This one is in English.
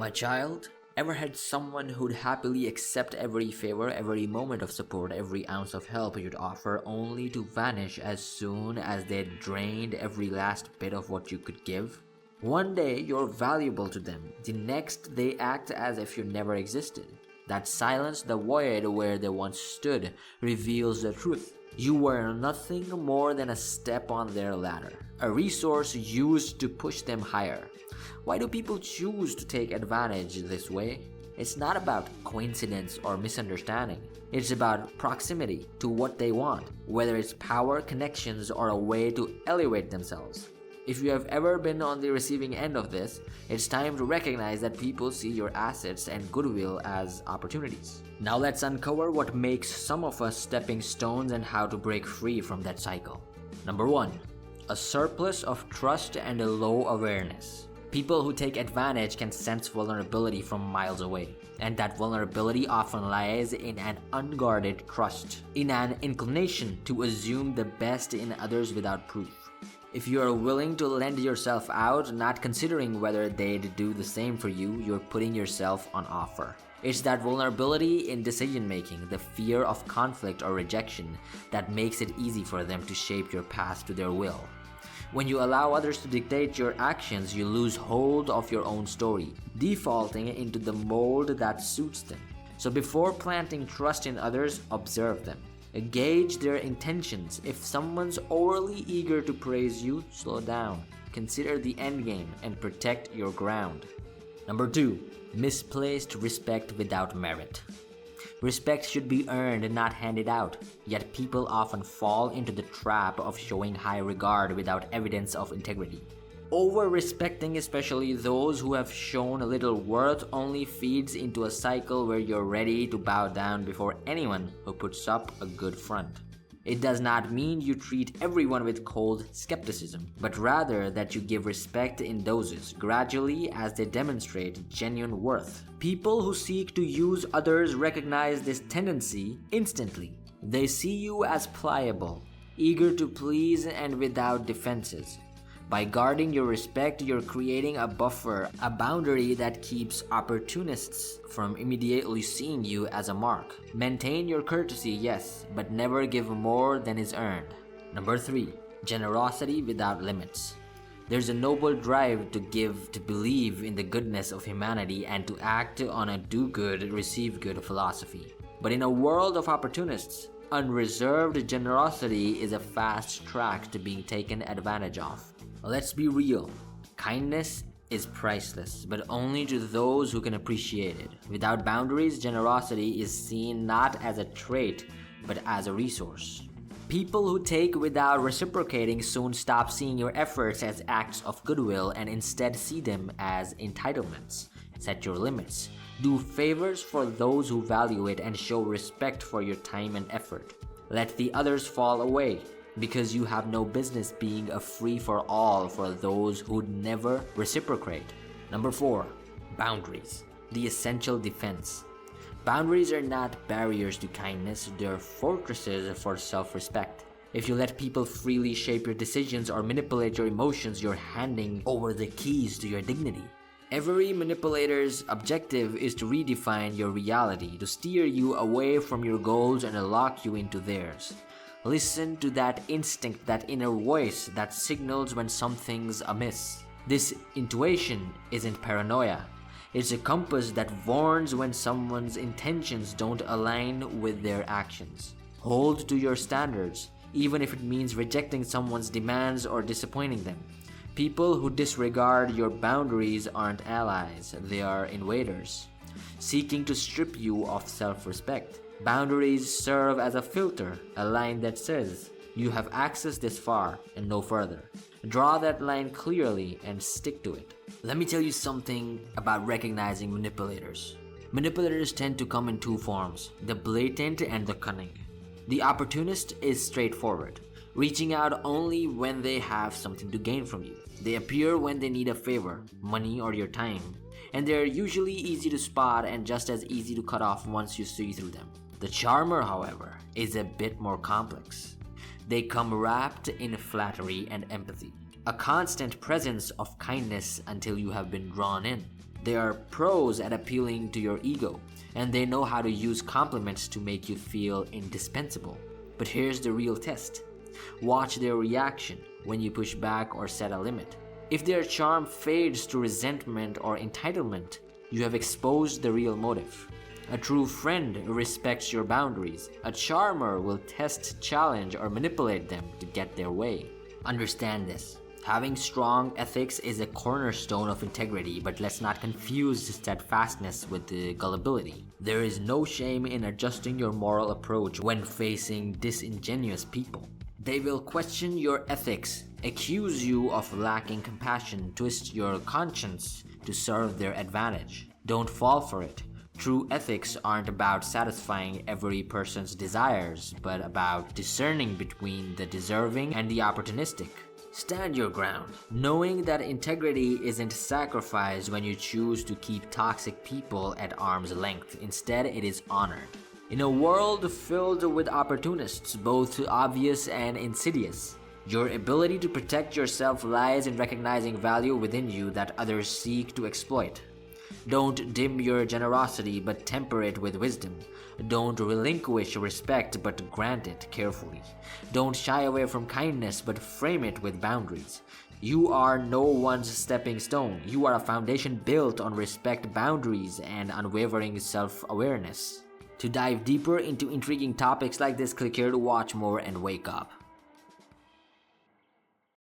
My child, ever had someone who'd happily accept every favor, every moment of support, every ounce of help you'd offer, only to vanish as soon as they'd drained every last bit of what you could give? One day you're valuable to them, the next they act as if you never existed. That silence, the void where they once stood, reveals the truth. You were nothing more than a step on their ladder, a resource used to push them higher. Why do people choose to take advantage this way? It's not about coincidence or misunderstanding. It's about proximity to what they want, whether it's power, connections, or a way to elevate themselves. If you have ever been on the receiving end of this, it's time to recognize that people see your assets and goodwill as opportunities. Now let's uncover what makes some of us stepping stones and how to break free from that cycle. Number 1. A surplus of trust and a low awareness. People who take advantage can sense vulnerability from miles away, and that vulnerability often lies in an unguarded trust, in an inclination to assume the best in others without proof. If you are willing to lend yourself out, not considering whether they'd do the same for you, you're putting yourself on offer. It's that vulnerability in decision making, the fear of conflict or rejection, that makes it easy for them to shape your path to their will. When you allow others to dictate your actions, you lose hold of your own story, defaulting into the mold that suits them. So before planting trust in others, observe them. Gauge their intentions. If someone's overly eager to praise you, slow down. Consider the end game and protect your ground. Number 2. Misplaced respect without merit. Respect should be earned and not handed out, yet people often fall into the trap of showing high regard without evidence of integrity. Over-respecting, especially those who have shown little worth, only feeds into a cycle where you're ready to bow down before anyone who puts up a good front. It does not mean you treat everyone with cold skepticism, but rather that you give respect in doses, gradually as they demonstrate genuine worth. People who seek to use others recognize this tendency instantly. They see you as pliable, eager to please, and without defenses. By guarding your respect, you're creating a buffer, a boundary that keeps opportunists from immediately seeing you as a mark. Maintain your courtesy, yes, but never give more than is earned. Number 3. Generosity without limits. There's a noble drive to give, to believe in the goodness of humanity, and to act on a do good, receive good philosophy. But in a world of opportunists, unreserved generosity is a fast track to being taken advantage of. Let's be real. Kindness is priceless, but only to those who can appreciate it. Without boundaries, generosity is seen not as a trait, but as a resource. People who take without reciprocating soon stop seeing your efforts as acts of goodwill and instead see them as entitlements. Set your limits. Do favors for those who value it and show respect for your time and effort. Let the others fall away, because you have no business being a free-for-all for those who'd never reciprocate. Number 4. Boundaries. The essential defense. Boundaries are not barriers to kindness, they're fortresses for self-respect. If you let people freely shape your decisions or manipulate your emotions, you're handing over the keys to your dignity. Every manipulator's objective is to redefine your reality, to steer you away from your goals and lock you into theirs. Listen to that instinct, that inner voice that signals when something's amiss. This intuition isn't paranoia. It's a compass that warns when someone's intentions don't align with their actions. Hold to your standards, even if it means rejecting someone's demands or disappointing them. People who disregard your boundaries aren't allies, they are invaders, seeking to strip you of self-respect. Boundaries serve as a filter, a line that says, you have access this far and no further. Draw that line clearly and stick to it. Let me tell you something about recognizing manipulators. Manipulators tend to come in two forms, the blatant and the cunning. The opportunist is straightforward, reaching out only when they have something to gain from you. They appear when they need a favor, money or your time, and they're usually easy to spot and just as easy to cut off once you see through them. The charmer, however, is a bit more complex. They come wrapped in flattery and empathy, a constant presence of kindness until you have been drawn in. They are pros at appealing to your ego, and they know how to use compliments to make you feel indispensable. But here's the real test. Watch their reaction when you push back or set a limit. If their charm fades to resentment or entitlement, you have exposed the real motive. A true friend respects your boundaries. A charmer will test, challenge, or manipulate them to get their way. Understand this. Having strong ethics is a cornerstone of integrity, but let's not confuse steadfastness with gullibility. There is no shame in adjusting your moral approach when facing disingenuous people. They will question your ethics, accuse you of lacking compassion, twist your conscience to serve their advantage. Don't fall for it. True ethics aren't about satisfying every person's desires, but about discerning between the deserving and the opportunistic. Stand your ground, knowing that integrity isn't sacrificed when you choose to keep toxic people at arm's length. Instead, it is honored. In a world filled with opportunists, both obvious and insidious, your ability to protect yourself lies in recognizing value within you that others seek to exploit. Don't dim your generosity, but temper it with wisdom. Don't relinquish respect, but grant it carefully. Don't shy away from kindness, but frame it with boundaries. You are no one's stepping stone. You are a foundation built on respect, boundaries, and unwavering self-awareness. To dive deeper into intriguing topics like this, click here to watch more and wake up.